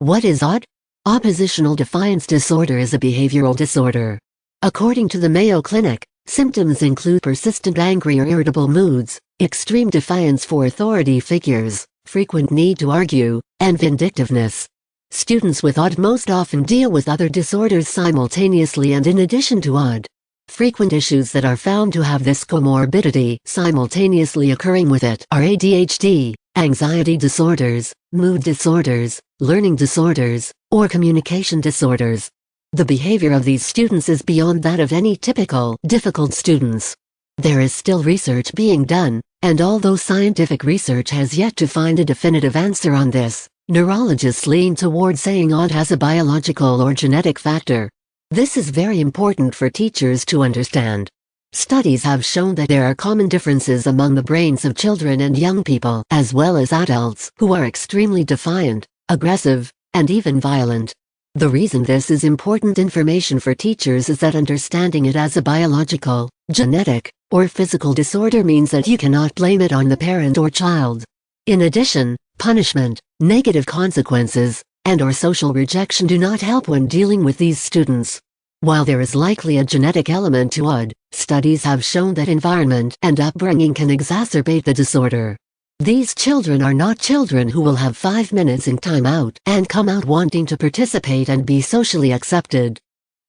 What is OD? Oppositional defiance disorder is a behavioral disorder. According to the Mayo Clinic, symptoms include persistent angry or irritable moods, extreme defiance for authority figures, frequent need to argue, and vindictiveness. Students with OD most often deal with other disorders simultaneously and in addition to OD. Frequent issues that are found to have this comorbidity simultaneously occurring with it are ADHD, anxiety disorders, mood disorders, learning disorders, or communication disorders. The behavior of these students is beyond that of any typical difficult students. There is still research being done, and although scientific research has yet to find a definitive answer on this, neurologists lean toward saying OD has a biological or genetic factor. This is very important for teachers to understand. Studies have shown that there are common differences among the brains of children and young people, as well as adults, who are extremely defiant, aggressive, and even violent. The reason this is important information for teachers is that understanding it as a biological, genetic, or physical disorder means that you cannot blame it on the parent or child. In addition, punishment, negative consequences, and/or social rejection do not help when dealing with these students. While there is likely a genetic element to OD, studies have shown that environment and upbringing can exacerbate the disorder. These children are not children who will have 5 minutes in time out and come out wanting to participate and be socially accepted.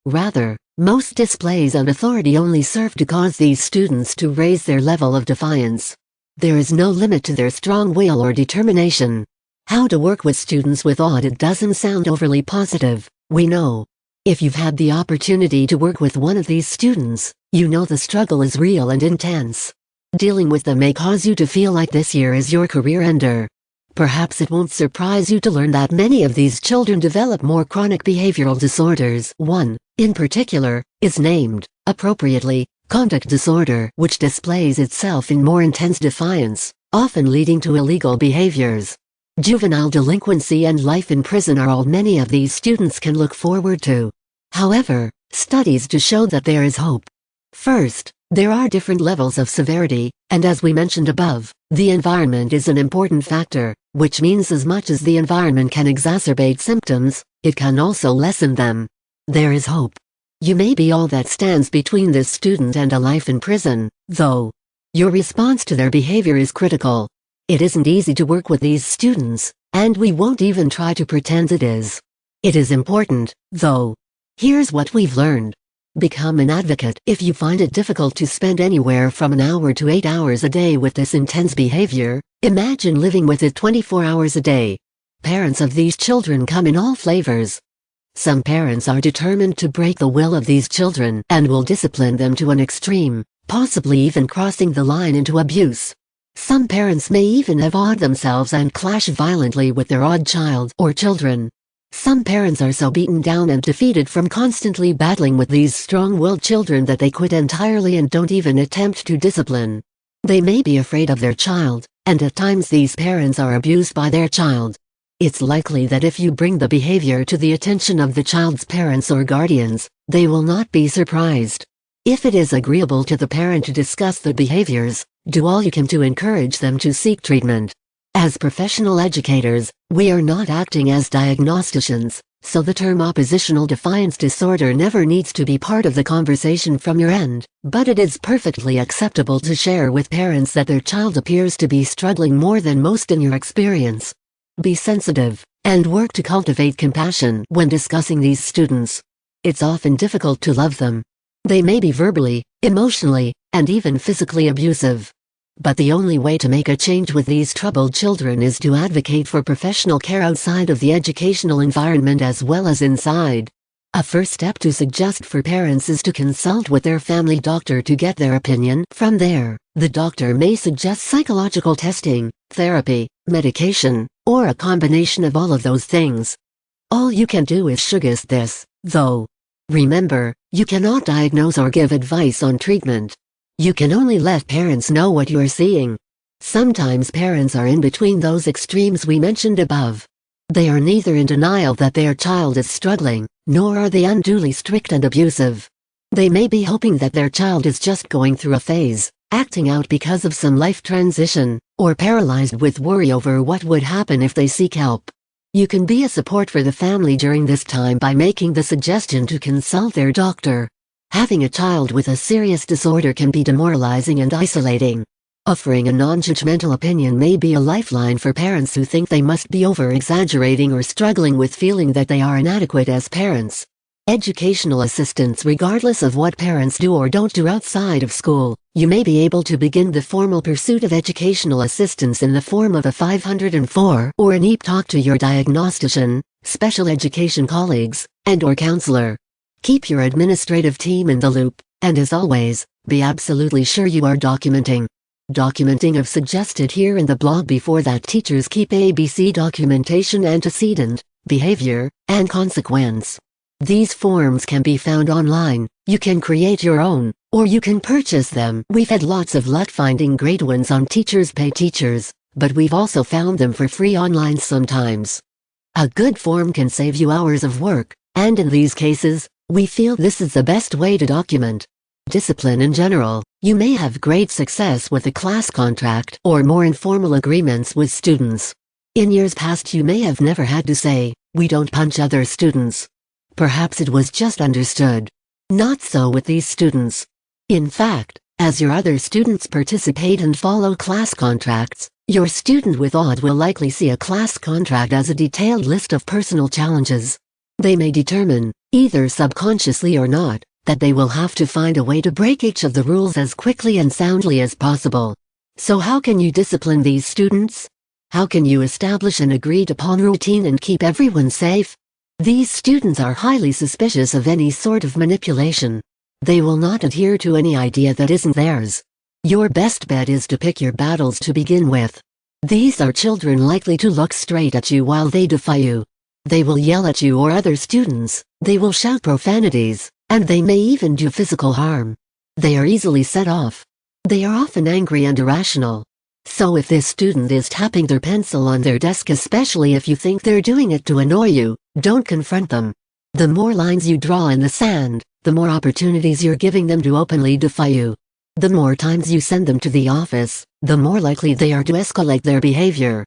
Rather, most displays of authority only serve to cause these students to raise their level of defiance. There is no limit to their strong will or determination. How to work with students with OD? It doesn't sound overly positive, we know. If you've had the opportunity to work with one of these students, you know the struggle is real and intense. Dealing with them may cause you to feel like this year is your career ender. Perhaps it won't surprise you to learn that many of these children develop more chronic behavioral disorders. One, in particular, is named, appropriately, conduct disorder, which displays itself in more intense defiance, often leading to illegal behaviors. Juvenile delinquency and life in prison are all many of these students can look forward to. However, studies do show that there is hope. First, there are different levels of severity, and as we mentioned above, the environment is an important factor, which means as much as the environment can exacerbate symptoms, it can also lessen them. There is hope. You may be all that stands between this student and a life in prison, though. Your response to their behavior is critical. It isn't easy to work with these students, and we won't even try to pretend it is. It is important, though. Here's what we've learned. Become an advocate if you find it difficult to spend anywhere from an hour to 8 hours a day with this intense behavior. Imagine living with it 24 hours a day. Parents of these children come in all flavors. Some parents are determined to break the will of these children and will discipline them to an extreme, possibly even crossing the line into abuse. Some parents may even have OD themselves and clash violently with their OD child or children. Some parents are so beaten down and defeated from constantly battling with these strong-willed children that they quit entirely and don't even attempt to discipline. They may be afraid of their child, and at times these parents are abused by their child. It's likely that if you bring the behavior to the attention of the child's parents or guardians, they will not be surprised. If it is agreeable to the parent to discuss the behaviors, do all you can to encourage them to seek treatment. As professional educators, we are not acting as diagnosticians, so the term oppositional defiance disorder never needs to be part of the conversation from your end, but it is perfectly acceptable to share with parents that their child appears to be struggling more than most in your experience. Be sensitive, and work to cultivate compassion when discussing these students. It's often difficult to love them. They may be verbally, emotionally, and even physically abusive. But the only way to make a change with these troubled children is to advocate for professional care outside of the educational environment as well as inside. A first step to suggest for parents is to consult with their family doctor to get their opinion. From there, the doctor may suggest psychological testing, therapy, medication, or a combination of all of those things. All you can do is suggest this, though. Remember, you cannot diagnose or give advice on treatment. You can only let parents know what you are seeing. Sometimes parents are in between those extremes we mentioned above. They are neither in denial that their child is struggling, nor are they unduly strict and abusive. They may be hoping that their child is just going through a phase, acting out because of some life transition, or paralyzed with worry over what would happen if they seek help. You can be a support for the family during this time by making the suggestion to consult their doctor. Having a child with a serious disorder can be demoralizing and isolating. Offering a non-judgmental opinion may be a lifeline for parents who think they must be over-exaggerating or struggling with feeling that they are inadequate as parents. Educational assistance. Regardless of what parents do or don't do outside of school, you may be able to begin the formal pursuit of educational assistance in the form of a 504 or an EAP. Talk to your diagnostician, special education colleagues, and/or counselor. Keep your administrative team in the loop, and as always, be absolutely sure you are documenting. Documenting of suggested here in the blog. Before that, teachers keep ABC documentation: antecedent, behavior, and consequence. These forms can be found online. You can create your own, or you can purchase them. We've had lots of luck finding great ones on Teachers Pay Teachers, but we've also found them for free online sometimes. A good form can save you hours of work, and in these cases, we feel this is the best way to document. Discipline in general. You may have great success with a class contract or more informal agreements with students. In years past, you may have never had to say, "We don't punch other students." Perhaps it was just understood. Not so with these students. In fact, as your other students participate and follow class contracts, your student with Audit will likely see a class contract as a detailed list of personal challenges. They may determine, either subconsciously or not, that they will have to find a way to break each of the rules as quickly and soundly as possible. So how can you discipline these students? How can you establish an agreed-upon routine and keep everyone safe? These students are highly suspicious of any sort of manipulation. They will not adhere to any idea that isn't theirs. Your best bet is to pick your battles to begin with. These are children likely to look straight at you while they defy you. They will yell at you or other students, they will shout profanities, and they may even do physical harm. They are easily set off. They are often angry and irrational. So if this student is tapping their pencil on their desk, especially if you think they're doing it to annoy you, don't confront them. The more lines you draw in the sand, the more opportunities you're giving them to openly defy you. The more times you send them to the office, the more likely they are to escalate their behavior.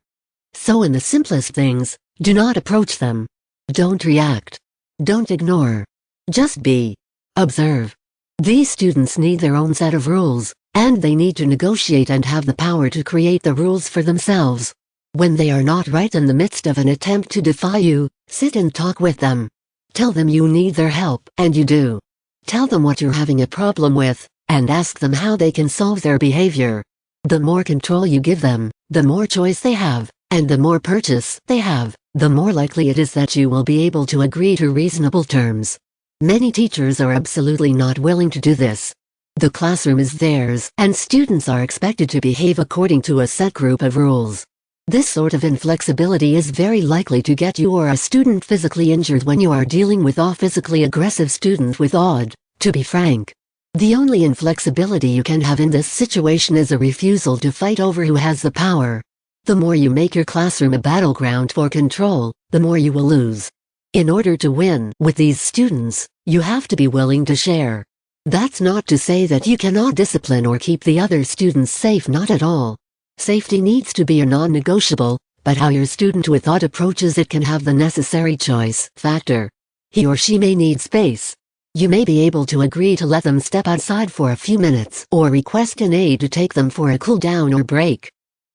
So in the simplest things, do not approach them. Don't react. Don't ignore. Just be. Observe. These students need their own set of rules, and they need to negotiate and have the power to create the rules for themselves. When they are not right in the midst of an attempt to defy you, sit and talk with them. Tell them you need their help, and you do. Tell them what you're having a problem with, and ask them how they can solve their behavior. The more control you give them, the more choice they have, and the more purchase they have, the more likely it is that you will be able to agree to reasonable terms. Many teachers are absolutely not willing to do this. The classroom is theirs, and students are expected to behave according to a set group of rules. This sort of inflexibility is very likely to get you or a student physically injured when you are dealing with a physically aggressive student with Audit. To be frank, the only inflexibility you can have in this situation is a refusal to fight over who has the power. The more you make your classroom a battleground for control, the more you will lose. In order to win with these students, you have to be willing to share. That's not to say that you cannot discipline or keep the other students safe, not at all. Safety needs to be a non-negotiable, but how your student with Audit approaches it can have the necessary choice factor. He or she may need space. You may be able to agree to let them step outside for a few minutes or request an aide to take them for a cool down or break.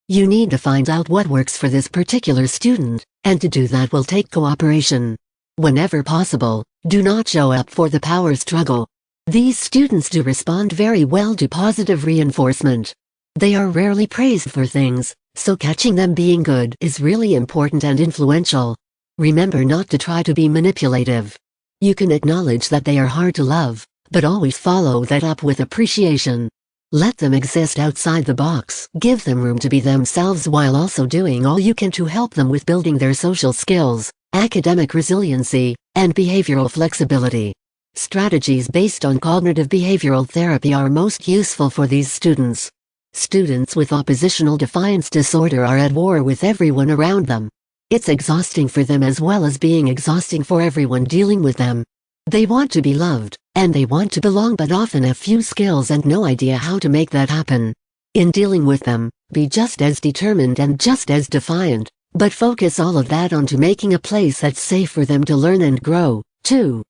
You need to find out what works for this particular student, and to do that will take cooperation. Whenever possible, do not show up for the power struggle. These students do respond very well to positive reinforcement. They are rarely praised for things, so catching them being good is really important and influential. Remember not to try to be manipulative. You can acknowledge that they are hard to love, but always follow that up with appreciation. Let them exist outside the box. Give them room to be themselves while also doing all you can to help them with building their social skills, academic resiliency, and behavioral flexibility. Strategies based on cognitive behavioral therapy are most useful for these students. Students with oppositional defiance disorder are at war with everyone around them. It's exhausting for them as well as being exhausting for everyone dealing with them. They want to be loved, and they want to belong, but often have few skills and no idea how to make that happen. In dealing with them, be just as determined and just as defiant, But focus all of that onto making a place that's safe for them to learn and grow. 2.